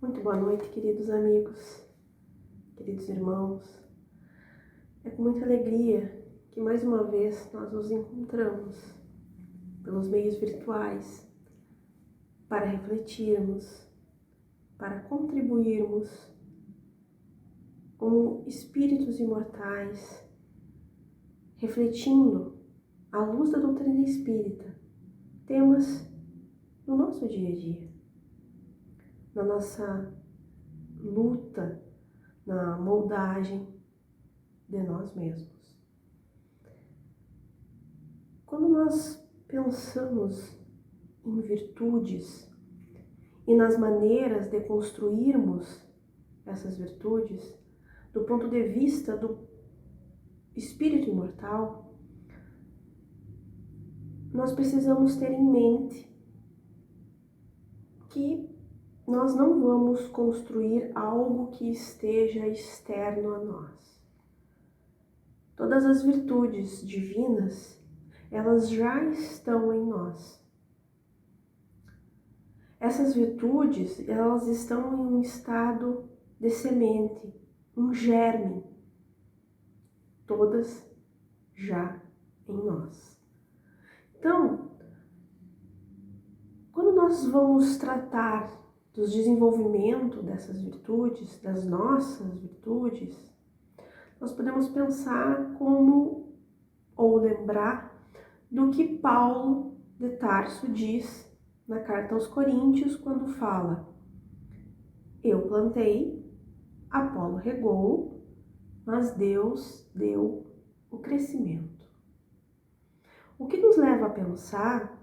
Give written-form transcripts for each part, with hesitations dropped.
Muito boa noite, queridos amigos, queridos irmãos. É com muita alegria que mais uma vez nós nos encontramos pelos meios virtuais para refletirmos, para contribuirmos como espíritos imortais, refletindo à luz da doutrina espírita temas do nosso dia a dia, na nossa luta, na moldagem de nós mesmos. Quando nós pensamos em virtudes e nas maneiras de construirmos essas virtudes, do ponto de vista do espírito imortal, nós precisamos ter em mente que nós não vamos construir algo que esteja externo a nós. Todas as virtudes divinas, elas já estão em nós. Essas virtudes, elas estão em um estado de semente, um germe, todas já em nós. Então, quando nós vamos tratar do desenvolvimento dessas virtudes, das nossas virtudes, nós podemos pensar como, ou lembrar, do que Paulo de Tarso diz na carta aos Coríntios, quando fala: eu plantei, Apolo regou, mas Deus deu o crescimento. O que nos leva a pensar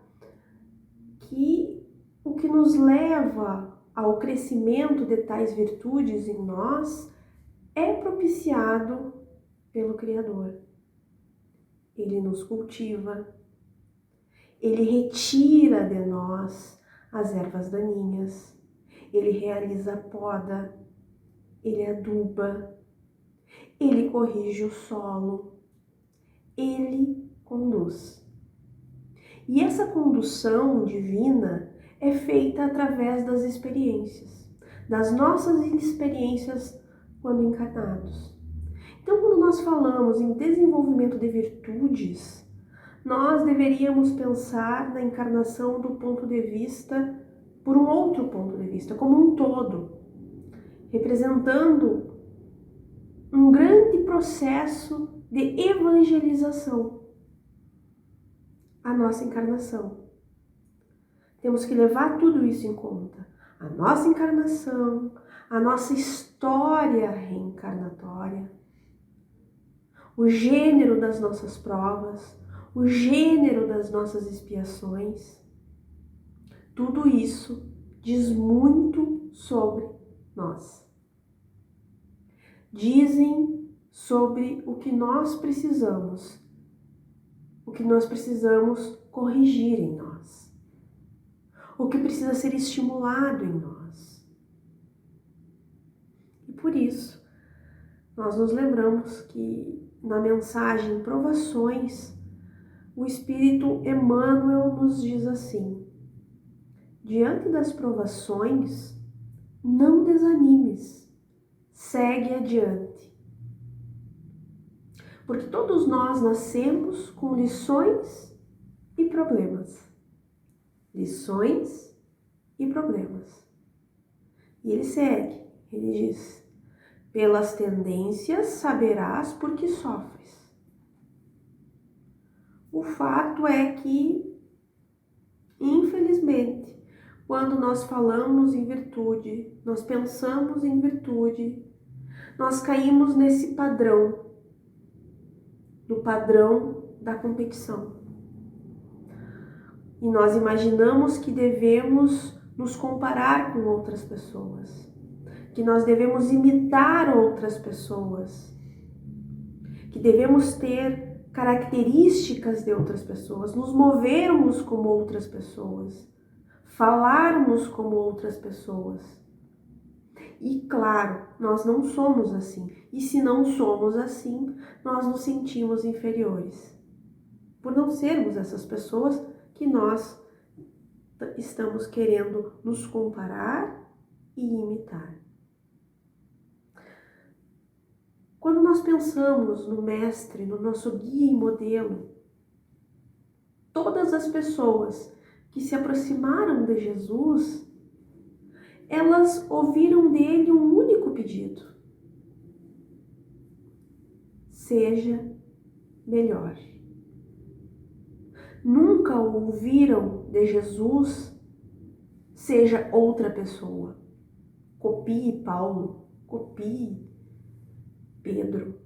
que o que nos leva ao crescimento de tais virtudes em nós é propiciado pelo Criador. Ele nos cultiva, ele retira de nós as ervas daninhas, ele realiza a poda, ele aduba, ele corrige o solo, ele conduz. E essa condução divina é feita através das experiências, das nossas experiências quando encarnados. Então, quando nós falamos em desenvolvimento de virtudes, nós deveríamos pensar na encarnação do ponto de vista, por um outro ponto de vista, como um todo, representando um grande processo de evangelização, a nossa encarnação. Temos que levar tudo isso em conta. A nossa encarnação, a nossa história reencarnatória, o gênero das nossas provas, o gênero das nossas expiações. Tudo isso diz muito sobre nós. Dizem sobre o que nós precisamos corrigir em nós, o que precisa ser estimulado em nós. E por isso, nós nos lembramos que na mensagem Provações, o Espírito Emmanuel nos diz assim: diante das provações, não desanimes, segue adiante. Porque todos nós nascemos com lições e problemas. Lições e problemas. E ele segue, ele diz: pelas tendências saberás por que sofres. O fato é que, infelizmente, quando nós falamos em virtude, nós pensamos em virtude, nós caímos nesse padrão, do padrão da competição. E nós imaginamos que devemos nos comparar com outras pessoas, que nós devemos imitar outras pessoas, que devemos ter características de outras pessoas, nos movermos como outras pessoas, falarmos como outras pessoas. E claro, nós não somos assim. E se não somos assim, nós nos sentimos inferiores, por não sermos essas pessoas que nós estamos querendo nos comparar e e imitar. Quando nós pensamos no Mestre, no nosso guia e modelo, todas as pessoas que se aproximaram de Jesus, elas ouviram dele um único pedido: seja melhor. Nunca ouviram de Jesus: seja outra pessoa. Copie Paulo, copie Pedro.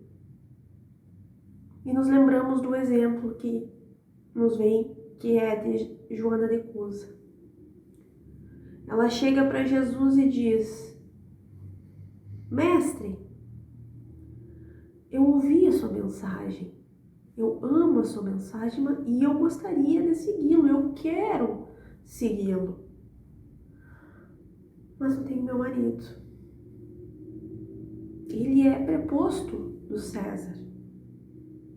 E nos lembramos do exemplo que nos vem, que é de Joana de Cusa. Ela chega para Jesus e diz: Mestre, eu ouvi a sua mensagem, eu amo a sua mensagem e eu gostaria de segui-lo, eu quero segui-lo. Mas eu tenho meu marido. Ele é preposto do César.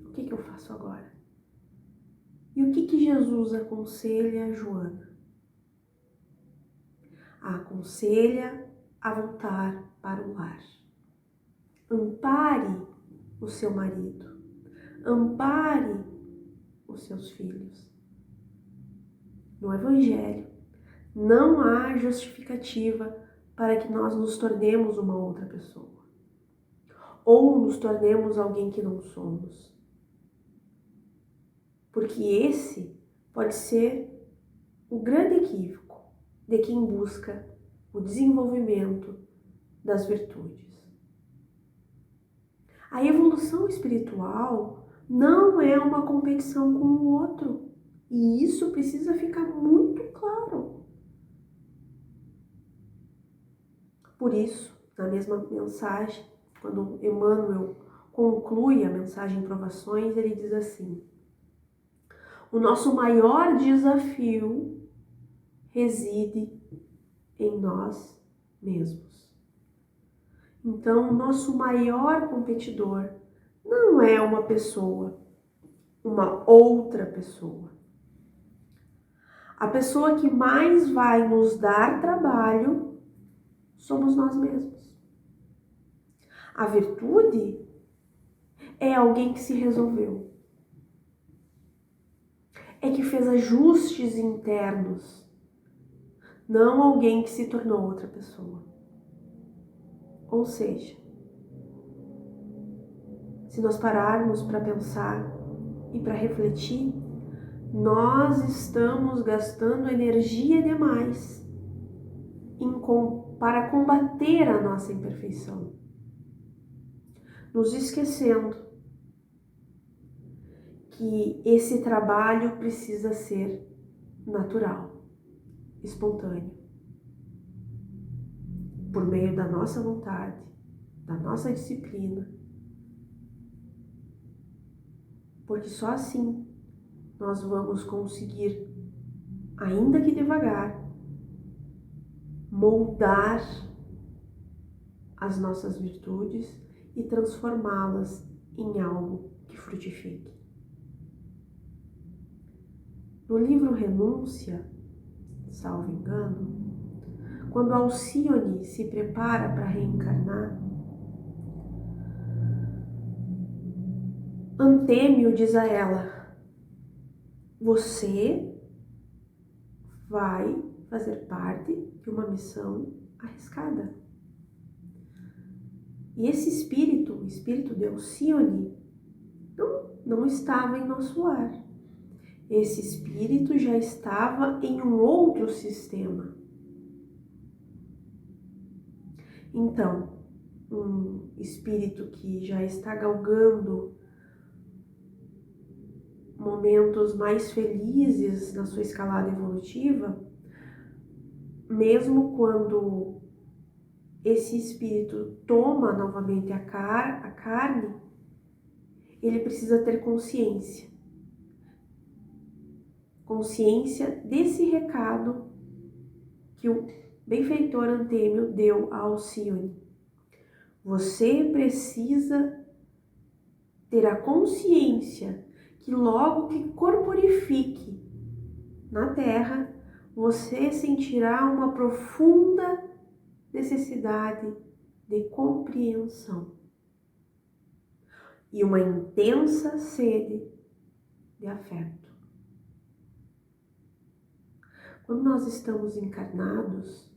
O que eu faço agora? E o que Jesus aconselha a Joana? Aconselha a voltar para o lar. Ampare o seu marido. Ampare os seus filhos. No Evangelho, não há justificativa para que nós nos tornemos uma outra pessoa. Ou nos tornemos alguém que não somos. Porque esse pode ser o grande equívoco de quem busca o desenvolvimento das virtudes. A evolução espiritual não é uma competição com o outro. E isso precisa ficar muito claro. Por isso, na mesma mensagem, quando Emmanuel conclui a mensagem Provações, ele diz assim: o nosso maior desafio reside em nós mesmos. Então, o nosso maior competidor não é uma pessoa, uma outra pessoa. A pessoa que mais vai nos dar trabalho somos nós mesmos. A virtude é alguém que se resolveu. É que fez ajustes internos, não alguém que se tornou outra pessoa. Ou seja, se nós pararmos para pensar e para refletir, nós estamos gastando energia demais para combater a nossa imperfeição, nos esquecendo que esse trabalho precisa ser natural, espontâneo, por meio da nossa vontade, da nossa disciplina, porque só assim nós vamos conseguir, ainda que devagar, moldar as nossas virtudes e transformá-las em algo que frutifique. No livro Renúncia, salvo engano, quando Alcione se prepara para reencarnar, Antêmio diz a ela: você vai fazer parte de uma missão arriscada. E esse espírito, o espírito de Alcione, não estava em nosso lar. Esse espírito já estava em um outro sistema. Então, um espírito que já está galgando momentos mais felizes na sua escalada evolutiva, mesmo quando esse espírito toma novamente a carne, ele precisa ter consciência desse recado que o benfeitor Antêmio deu a Alcione. Você precisa ter a consciência que logo que corporifique na Terra, você sentirá uma profunda necessidade de compreensão e uma intensa sede de afeto. Quando nós estamos encarnados,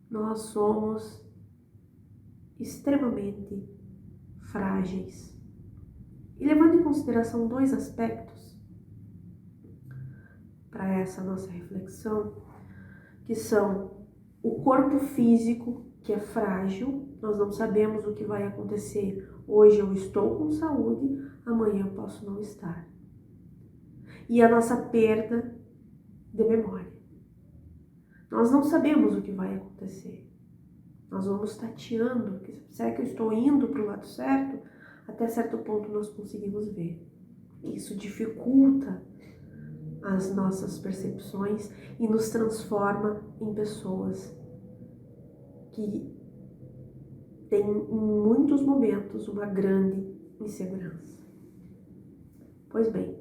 nós somos extremamente frágeis. E levando em consideração dois aspectos para essa nossa reflexão, que são o corpo físico, que é frágil, nós não sabemos o que vai acontecer. Hoje eu estou com saúde, amanhã eu posso não estar. E a nossa perda de memória. Nós não sabemos o que vai acontecer. Nós vamos tateando, será que eu estou indo para o lado certo? Até certo ponto nós conseguimos ver. Isso dificulta as nossas percepções e nos transforma em pessoas que têm em muitos momentos uma grande insegurança. Pois bem,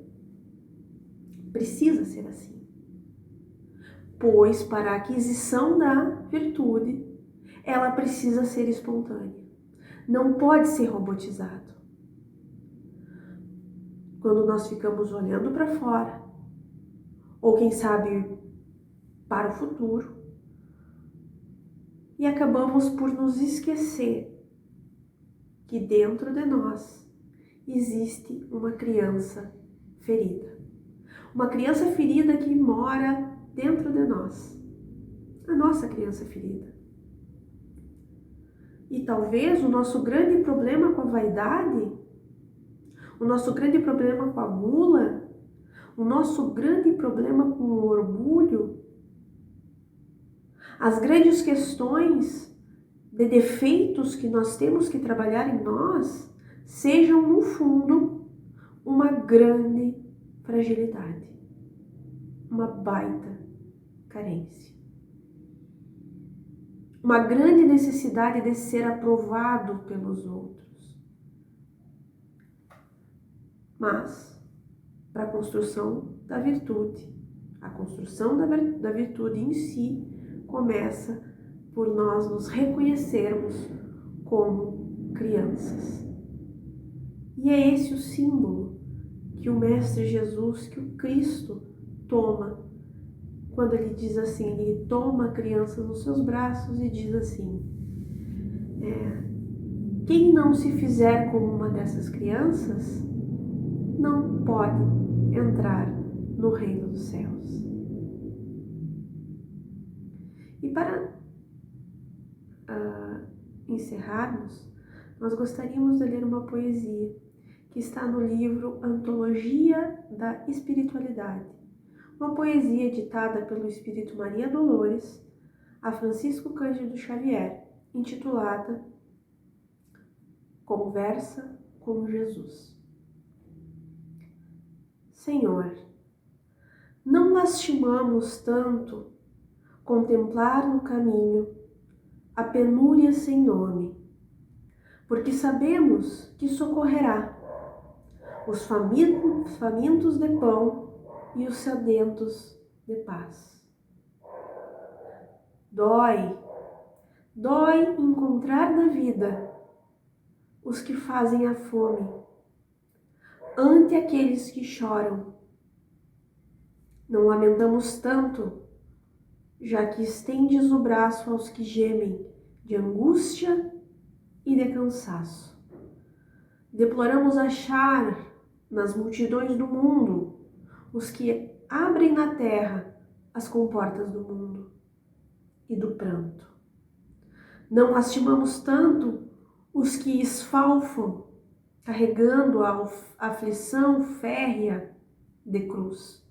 precisa ser assim. Pois para a aquisição da virtude, ela precisa ser espontânea. Não pode ser robotizado. Quando nós ficamos olhando para fora, ou quem sabe para o futuro, e acabamos por nos esquecer que dentro de nós existe uma criança ferida. Uma criança ferida que mora dentro de nós. A nossa criança ferida. E talvez o nosso grande problema com a vaidade, o nosso grande problema com a gula, o nosso grande problema com o orgulho, as grandes questões de defeitos que nós temos que trabalhar em nós, sejam no fundo uma grande fragilidade, uma baita carência. Uma grande necessidade de ser aprovado pelos outros. Mas, para a construção da virtude, a construção da virtude em si começa por nós nos reconhecermos como crianças. E é esse o símbolo que o Mestre Jesus, que o Cristo toma, quando ele diz assim, ele toma a criança nos seus braços e diz assim, quem não se fizer como uma dessas crianças, não pode entrar no reino dos céus. E para encerrarmos, nós gostaríamos de ler uma poesia que está no livro Antologia da Espiritualidade, uma poesia ditada pelo Espírito Maria Dolores a Francisco Cândido Xavier, intitulada Conversa com Jesus. Senhor, não lastimamos tanto contemplar no caminho a penúria sem nome, porque sabemos que socorrerá os famintos de pão e os sedentos de paz. Dói encontrar na vida os que fazem a fome, ante aqueles que choram. Não lamentamos tanto, já que estendes o braço aos que gemem de angústia e de cansaço. Deploramos achar nas multidões do mundo os que abrem na terra as comportas do mundo e do pranto. Não lastimamos tanto os que esfalfam, carregando a aflição férrea de cruz.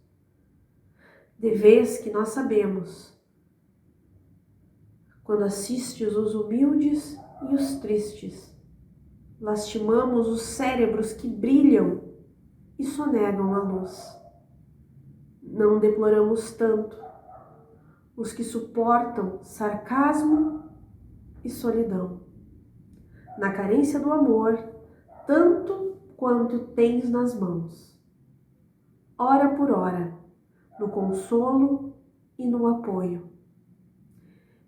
De vez que nós sabemos, quando assistes os humildes e os tristes, lastimamos os cérebros que brilham e sonegam a luz. Não deploramos tanto os que suportam sarcasmo e solidão. Na carência do amor, tanto quanto tens nas mãos, hora por hora, no consolo e no apoio.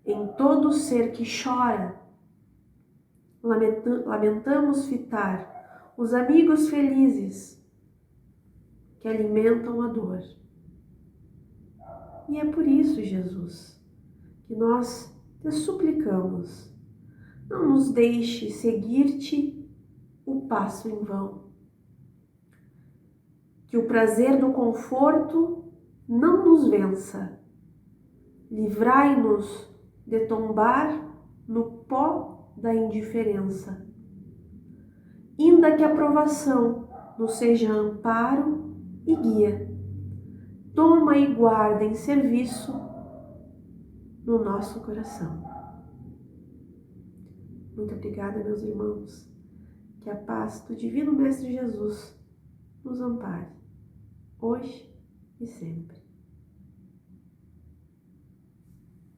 em todo ser que chora. Lamentamos fitar os amigos felizes que alimentam a dor. E é por isso, Jesus, que nós te suplicamos, não nos deixe seguir-te o passo em vão. Que o prazer do conforto não nos vença. Livrai-nos de tombar no pó da indiferença. Inda que a provação nos seja amparo e guia. Toma e guarda em serviço no nosso coração. Muito obrigada, meus irmãos. Que a paz do Divino Mestre Jesus nos ampare, hoje e sempre.